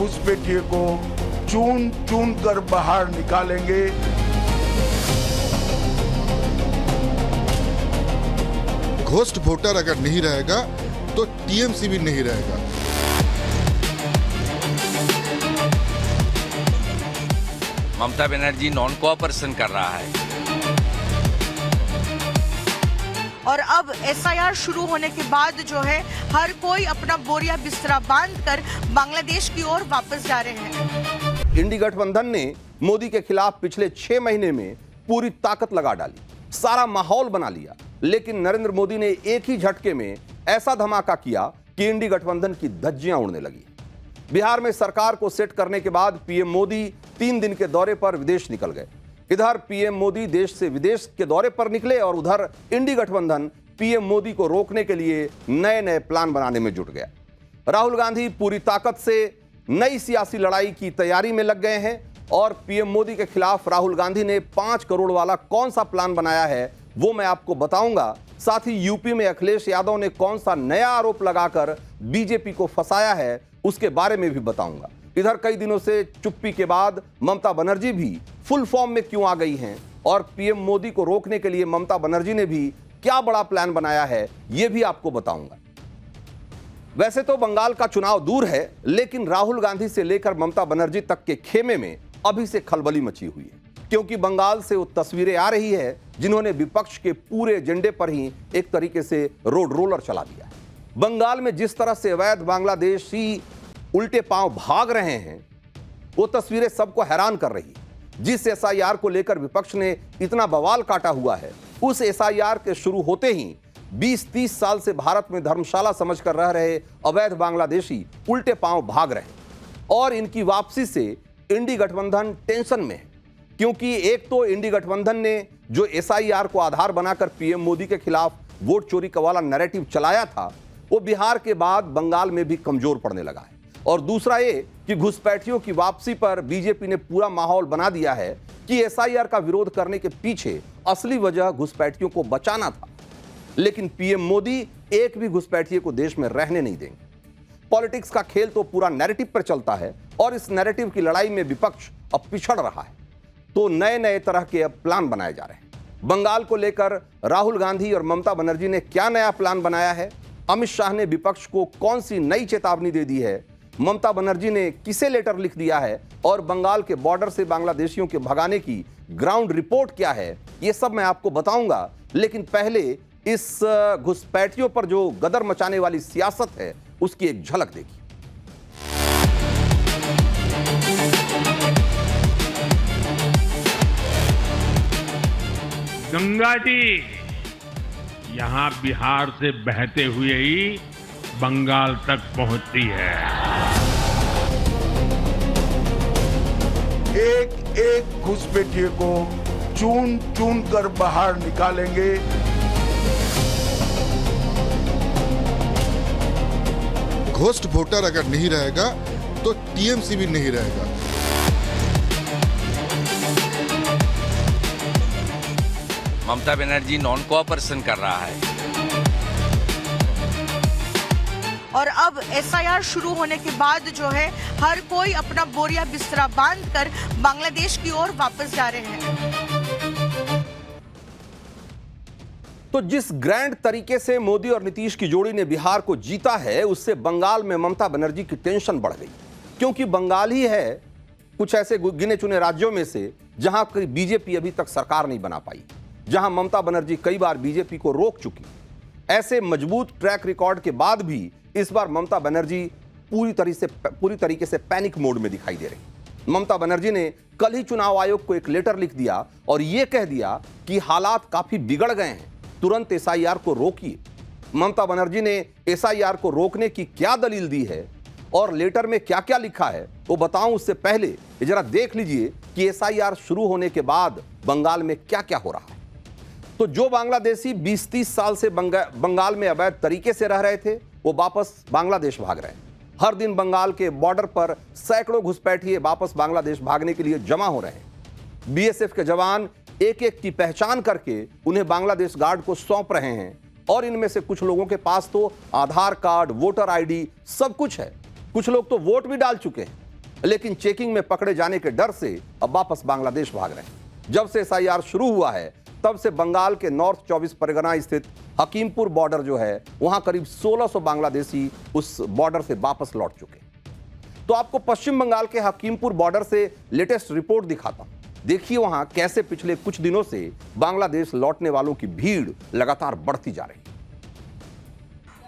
घुसपैठिए को चुन चुन कर बाहर निकालेंगे। घोस्ट वोटर अगर नहीं रहेगा तो टीएमसी भी नहीं रहेगा। ममता बनर्जी नॉन कोऑपरेशन कर रहा है। और अब एसआईआर शुरू होने के बाद जो है हर कोई अपना बोरिया बिस्तरा बांधकर बांग्लादेश की ओर वापस जा रहे हैं। इंडी गठबंधन ने मोदी के खिलाफ पिछले 6 महीने में पूरी ताकत लगा डाली, सारा माहौल बना लिया, लेकिन नरेंद्र मोदी ने एक ही झटके में ऐसा धमाका किया कि इंडी गठबंधन की धज्जियां उड़ने लगी। बिहार में सरकार को सेट करने के बाद पीएम मोदी 3 दिन के दौरे पर विदेश निकल गए। इधर पीएम मोदी देश से विदेश के दौरे पर निकले और उधर इंडी गठबंधन पीएम मोदी को रोकने के लिए नए नए प्लान बनाने में जुट गया। राहुल गांधी पूरी ताकत से नई सियासी लड़ाई की तैयारी में लग गए हैं और पीएम मोदी के खिलाफ राहुल गांधी ने 5 करोड़ वाला कौन सा प्लान बनाया है वो मैं आपको बताऊंगा। साथ ही यूपी में अखिलेश यादव ने कौन सा नया आरोप लगाकर बीजेपी को फंसाया है उसके बारे में भी बताऊंगा। इधर कई दिनों से चुप्पी के बाद ममता बनर्जी भी फुल फॉर्म में क्यों आ गई हैं और पीएम मोदी को रोकने के लिए ममता बनर्जी ने भी क्या बड़ा प्लान बनाया है ये भी आपको बताऊंगा। वैसे तो बंगाल का चुनाव दूर है, लेकिन राहुल गांधी से लेकर ममता बनर्जी तक के खेमे में अभी से खलबली मची हुई है, क्योंकि बंगाल से वो तस्वीरें आ रही है जिन्होंने विपक्ष के पूरे एजेंडे पर ही एक तरीके से रोड रोलर चला दिया है। बंगाल में जिस तरह से अवैध बांग्लादेशी उल्टे पांव भाग रहे हैं वो तस्वीरें सबको हैरान कर रही है। जिस एसआईआर को लेकर विपक्ष ने इतना बवाल काटा हुआ है, उस एसआईआर के शुरू होते ही 20-30 साल से भारत में धर्मशाला समझकर रह रहे अवैध बांग्लादेशी उल्टे पांव भाग रहे हैं और इनकी वापसी से इंडी गठबंधन टेंशन में है, क्योंकि एक तो इंडी गठबंधन ने जो एसआईआर को आधार बनाकर पीएम मोदी के खिलाफ वोट चोरी का वाला नैरेटिव चलाया था वो बिहार के बाद बंगाल में भी कमजोर पड़ने लगा है। और दूसरा ये कि घुसपैठियों की वापसी पर बीजेपी ने पूरा माहौल बना दिया है कि एसआईआर का विरोध करने के पीछे असली वजह घुसपैठियों को बचाना था, लेकिन पीएम मोदी एक भी घुसपैठिए को देश में रहने नहीं देंगे। पॉलिटिक्स का खेल तो पूरा नैरेटिव पर चलता है और इस नैरेटिव की लड़ाई में विपक्ष अब पिछड़ रहा है, तो नए नए तरह के अब प्लान बनाए जा रहे हैं। बंगाल को लेकर राहुल गांधी और ममता बनर्जी ने क्या नया प्लान बनाया है, अमित शाह ने विपक्ष को कौन सी नई चेतावनी दे दी है, ममता बनर्जी ने किसे लेटर लिख दिया है और बंगाल के बॉर्डर से बांग्लादेशियों के भगाने की ग्राउंड रिपोर्ट क्या है, ये सब मैं आपको बताऊंगा। लेकिन पहले इस घुसपैठियों पर जो गदर मचाने वाली सियासत है उसकी एक झलक देखिए। गंगा जी यहां बिहार से बहते हुए ही बंगाल तक पहुंचती है। एक एक घुसपैठिए को चुन चुन कर बाहर निकालेंगे। घोस्ट वोटर अगर नहीं रहेगा तो टीएमसी भी नहीं रहेगा। ममता बनर्जी नॉन कोऑपरेशन कर रहा है। और अब एसआईआर शुरू होने के बाद जो है हर कोई अपना बोरिया बिस्तरा बांधकर बांग्लादेश की ओर वापस जा रहे हैं। तो जिस ग्रैंड तरीके से मोदी और नीतीश की जोड़ी ने बिहार को जीता है, उससे बंगाल में ममता बनर्जी की टेंशन बढ़ गई, क्योंकि बंगाल ही है कुछ ऐसे गिने चुने राज्यों में से जहां बीजेपी अभी तक सरकार नहीं बना पाई, जहां ममता बनर्जी कई बार बीजेपी को रोक चुकी। ऐसे मजबूत ट्रैक रिकॉर्ड के बाद भी इस बार ममता बनर्जी पूरी तरीके से पैनिक मोड में दिखाई दे रही। ममता बनर्जी ने कल ही चुनाव आयोग को एक लेटर लिख दिया और यह कह दिया कि हालात काफी बिगड़ गए हैं, तुरंत एसआईआर को रोकिए। ममता बनर्जी ने एसआईआर को रोकने की क्या दलील दी है और लेटर में क्या क्या लिखा है वो बताऊं, उससे पहले जरा देख लीजिए कि एसआईआर शुरू होने के बाद बंगाल में क्या क्या हो रहा है। तो जो बांग्लादेशी 20-30 साल से बंगाल में अवैध तरीके से रह रहे थे वो वापस बांग्लादेश भाग रहे हैं। हर दिन बंगाल के बॉर्डर पर सैकड़ों घुसपैठिए वापस बांग्लादेश भागने के लिए जमा हो रहे हैं। बीएसएफ के जवान एक एक की पहचान करके उन्हें बांग्लादेश गार्ड को सौंप रहे हैं और इनमें से कुछ लोगों के पास तो आधार कार्ड, वोटर आईडी सब कुछ है। कुछ लोग तो वोट भी डाल चुके हैं लेकिन चेकिंग में पकड़े जाने के डर से अब वापस बांग्लादेश भाग रहे हैं। जब से एसआईआर शुरू हुआ है तब से बंगाल के नॉर्थ 24 परगना स्थित हकीमपुर बॉर्डर जो है वहां करीब 1600 बांग्लादेशी उस बॉर्डर से वापस लौट चुके। तो आपको पश्चिम बंगाल के हकीमपुर बॉर्डर से लेटेस्ट रिपोर्ट दिखाता हूं। देखिए वहां कैसे पिछले कुछ दिनों से बांग्लादेश लौटने वालों की भीड़ लगातार बढ़ती जा रही है।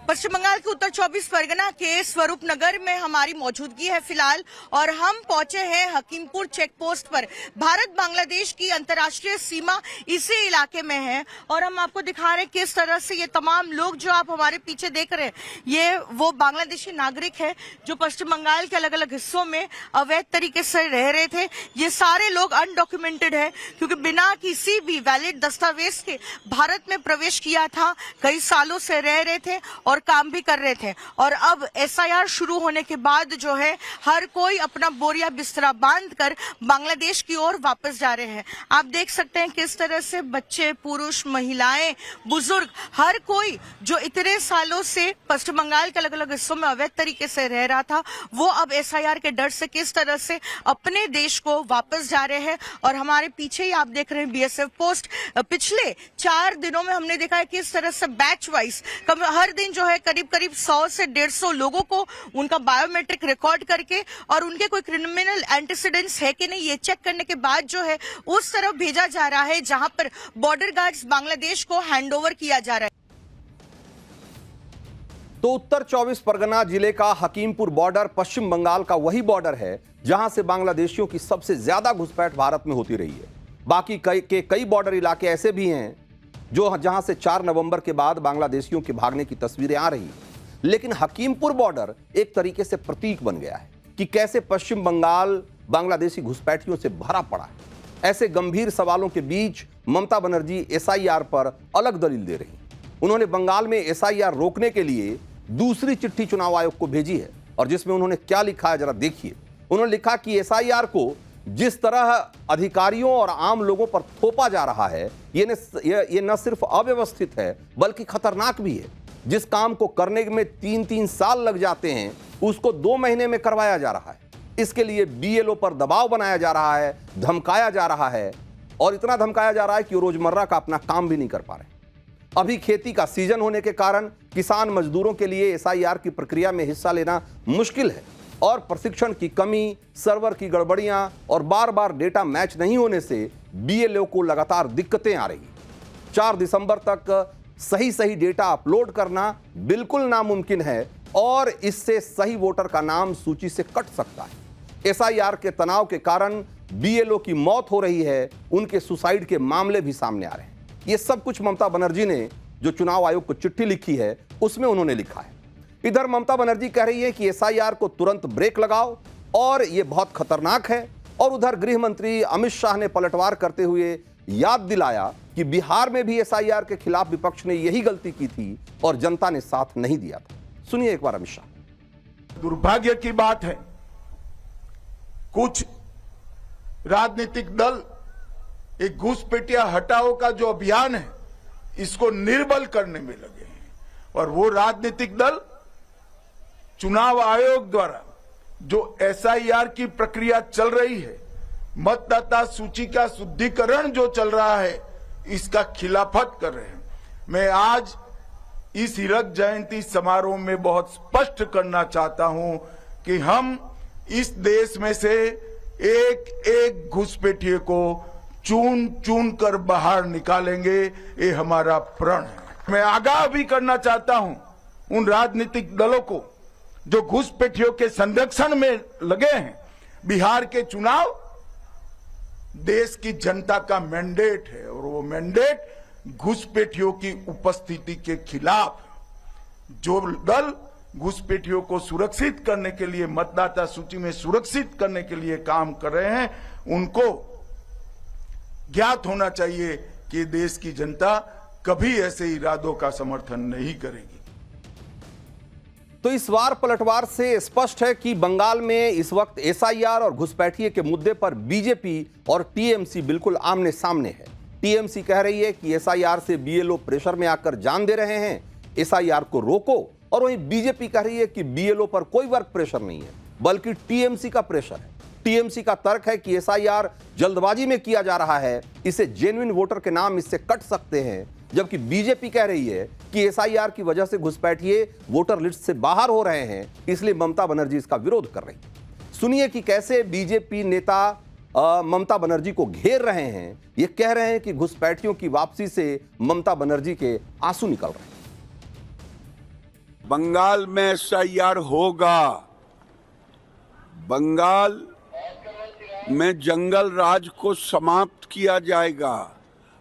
पश्चिम बंगाल के उत्तर 24 परगना के स्वरूप नगर में हमारी मौजूदगी है फिलहाल, और हम पहुंचे हैं हकीमपुर चेक पोस्ट पर। भारत बांग्लादेश की अंतर्राष्ट्रीय सीमा इसी इलाके में है और हम आपको दिखा रहे हैं किस तरह से ये तमाम लोग जो आप हमारे पीछे देख रहे हैं ये वो बांग्लादेशी नागरिक है जो पश्चिम बंगाल के अलग अलग हिस्सों में अवैध तरीके से रह रहे थे। ये सारे लोग अनडॉक्यूमेंटेड है क्योंकि बिना किसी भी वैलिड दस्तावेज के भारत में प्रवेश किया था, कई सालों से रह रहे थे और काम भी कर रहे थे। और अब एसआईआर शुरू होने के बाद जो है हर कोई अपना बोरिया बिस्तरा बांधकर बांग्लादेश की ओर वापस जा रहे हैं। आप देख सकते हैं किस तरह से बच्चे, पुरुष, महिलाएं, बुजुर्ग, हर कोई जो इतने सालों से पश्चिम बंगाल के अलग अलग हिस्सों में अवैध तरीके से रह रहा था वो अब एसआईआर के डर से किस तरह से अपने देश को वापस जा रहे हैं। और हमारे पीछे ही आप देख रहे हैं बीएसएफ पोस्ट। पिछले 4 दिनों में हमने देखा है किस तरह से बैच वाइज हर दिन जो है करीब 100 से 150 लोगों को उनका बायोमेट्रिक रिकॉर्ड करके और उनके कोई क्रिमिनल एंटीसीडेंट्स है कि नहीं ये चेक करने के बाद जो है उस तरफ भेजा जा रहा है जहां पर बॉर्डर गार्ड्स बांग्लादेश को हैंडओवर किया जा रहा है। तो उत्तर 24 परगना जिले का हकीमपुर बॉर्डर पश्चिम बंगाल का वही बॉर्डर है जहां से बांग्लादेशियों की सबसे ज्यादा घुसपैठ भारत में होती रही है। बाकी कई बॉर्डर इलाके ऐसे भी हैं जहां से 4 नवंबर के बाद बांग्लादेशियों के भागने की तस्वीरें आ रही हैं। लेकिन हकीमपुर बॉर्डर एक तरीके से प्रतीक बन गया है कि कैसे पश्चिम बंगाल बांग्लादेशी घुसपैठियों से भरा पड़ा है। ऐसे गंभीर सवालों के बीच ममता बनर्जी एसआईआर पर अलग दलील दे रही। उन्होंने बंगाल में एसआईआर रोकने के लिए दूसरी चिट्ठी चुनाव आयोग को भेजी है और जिसमें उन्होंने क्या लिखा है जरा देखिए। उन्होंने लिखा कि एसआईआर को जिस तरह अधिकारियों और आम लोगों पर थोपा जा रहा है ये न सिर्फ अव्यवस्थित है बल्कि खतरनाक भी है। जिस काम को करने में 3-3 साल लग जाते हैं उसको 2 महीने में करवाया जा रहा है। इसके लिए बीएलओ पर दबाव बनाया जा रहा है, धमकाया जा रहा है और इतना धमकाया जा रहा है कि वो रोजमर्रा का अपना काम भी नहीं कर पा रहे। अभी खेती का सीजन होने के कारण किसान मजदूरों के लिए एसआईआर की प्रक्रिया में हिस्सा लेना मुश्किल है और प्रशिक्षण की कमी, सर्वर की गड़बड़ियां और बार बार डेटा मैच नहीं होने से बीएलओ को लगातार दिक्कतें आ रही। 4 दिसंबर तक सही डेटा अपलोड करना बिल्कुल नामुमकिन है और इससे सही वोटर का नाम सूची से कट सकता है। एसआईआर के तनाव के कारण बीएलओ की मौत हो रही है, उनके सुसाइड के मामले भी सामने आ रहे हैं। ये सब कुछ ममता बनर्जी ने जो चुनाव आयोग को चिट्ठी लिखी है उसमें उन्होंने लिखा है। इधर ममता बनर्जी कह रही है कि एसआईआर को तुरंत ब्रेक लगाओ और यह बहुत खतरनाक है। और उधर गृह मंत्री अमित शाह ने पलटवार करते हुए याद दिलाया कि बिहार में भी एसआईआर के खिलाफ विपक्ष ने यही गलती की थी और जनता ने साथ नहीं दिया था। सुनिए एक बार अमित शाह। दुर्भाग्य की बात है कुछ राजनीतिक दल एक घुसपैठिया हटाओ का जो अभियान है इसको निर्बल करने में लगे हैं और वो राजनीतिक दल चुनाव आयोग द्वारा जो एसआईआर की प्रक्रिया चल रही है, मतदाता सूची का शुद्धिकरण जो चल रहा है इसका खिलाफत कर रहे हैं। मैं आज इस हीरक जयंती समारोह में बहुत स्पष्ट करना चाहता हूं कि हम इस देश में से एक घुसपैठिए को चुन चुन कर बाहर निकालेंगे, ये हमारा प्रण है। मैं आगाह भी करना चाहता हूं उन राजनीतिक दलों को जो घुसपैठियों के संरक्षण में लगे हैं। बिहार के चुनाव देश की जनता का मैंडेट है और वो मैंडेट घुसपैठियों की उपस्थिति के खिलाफ। जो दल घुसपैठियों को सुरक्षित करने के लिए, मतदाता सूची में सुरक्षित करने के लिए काम कर रहे हैं, उनको ज्ञात होना चाहिए कि देश की जनता कभी ऐसे इरादों का समर्थन नहीं करेगी। तो इस बार पलटवार से स्पष्ट है कि बंगाल में इस वक्त एसआईआर और घुसपैठिए के मुद्दे पर बीजेपी और टीएमसी बिल्कुल आमने सामने है। टीएमसी कह रही है कि एसआईआर से बीएलओ प्रेशर में आकर जान दे रहे हैं, एसआईआर को रोको। और वहीं बीजेपी कह रही है कि बीएलओ पर कोई वर्क प्रेशर नहीं है, बल्कि टीएमसी का प्रेशर है। टीएमसी का तर्क है कि एसआईआर जल्दबाजी में किया जा रहा है, इसे जेन्युइन वोटर के नाम इससे कट सकते हैं, जबकि बीजेपी कह रही है कि एसआईआर की वजह से घुसपैठिए वोटर लिस्ट से बाहर हो रहे हैं, इसलिए ममता बनर्जी इसका विरोध कर रही है। सुनिए कि कैसे बीजेपी नेता ममता बनर्जी को घेर रहे हैं। ये कह रहे हैं कि घुसपैठियों की वापसी से ममता बनर्जी के आंसू निकल रहे हैं। बंगाल में एसआईआर होगा। बंगाल में जंगल राज को समाप्त किया जाएगा।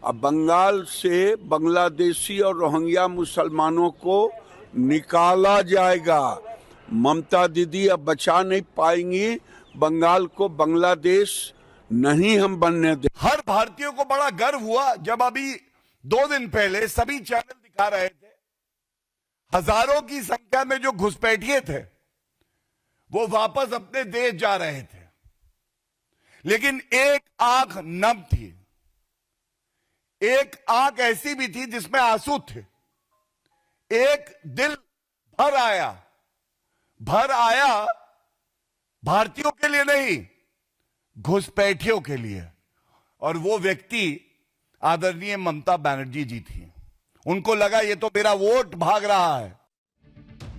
अब बंगाल से बांग्लादेशी और रोहिंग्या मुसलमानों को निकाला जाएगा। ममता दीदी अब बचा नहीं पाएंगी बंगाल को, बांग्लादेश नहीं हम बनने दे। हर भारतीय को बड़ा गर्व हुआ जब अभी 2 दिन पहले सभी चैनल दिखा रहे थे, हजारों की संख्या में जो घुसपैठिए थे वो वापस अपने देश जा रहे थे, लेकिन एक आंख नम थी, एक आंख ऐसी भी थी जिसमें आंसू थे, एक दिल भर आया भारतीयों के लिए नहीं, घुसपैठियों के लिए। और वो व्यक्ति आदरणीय ममता बनर्जी जी थी। उनको लगा ये तो मेरा वोट भाग रहा है,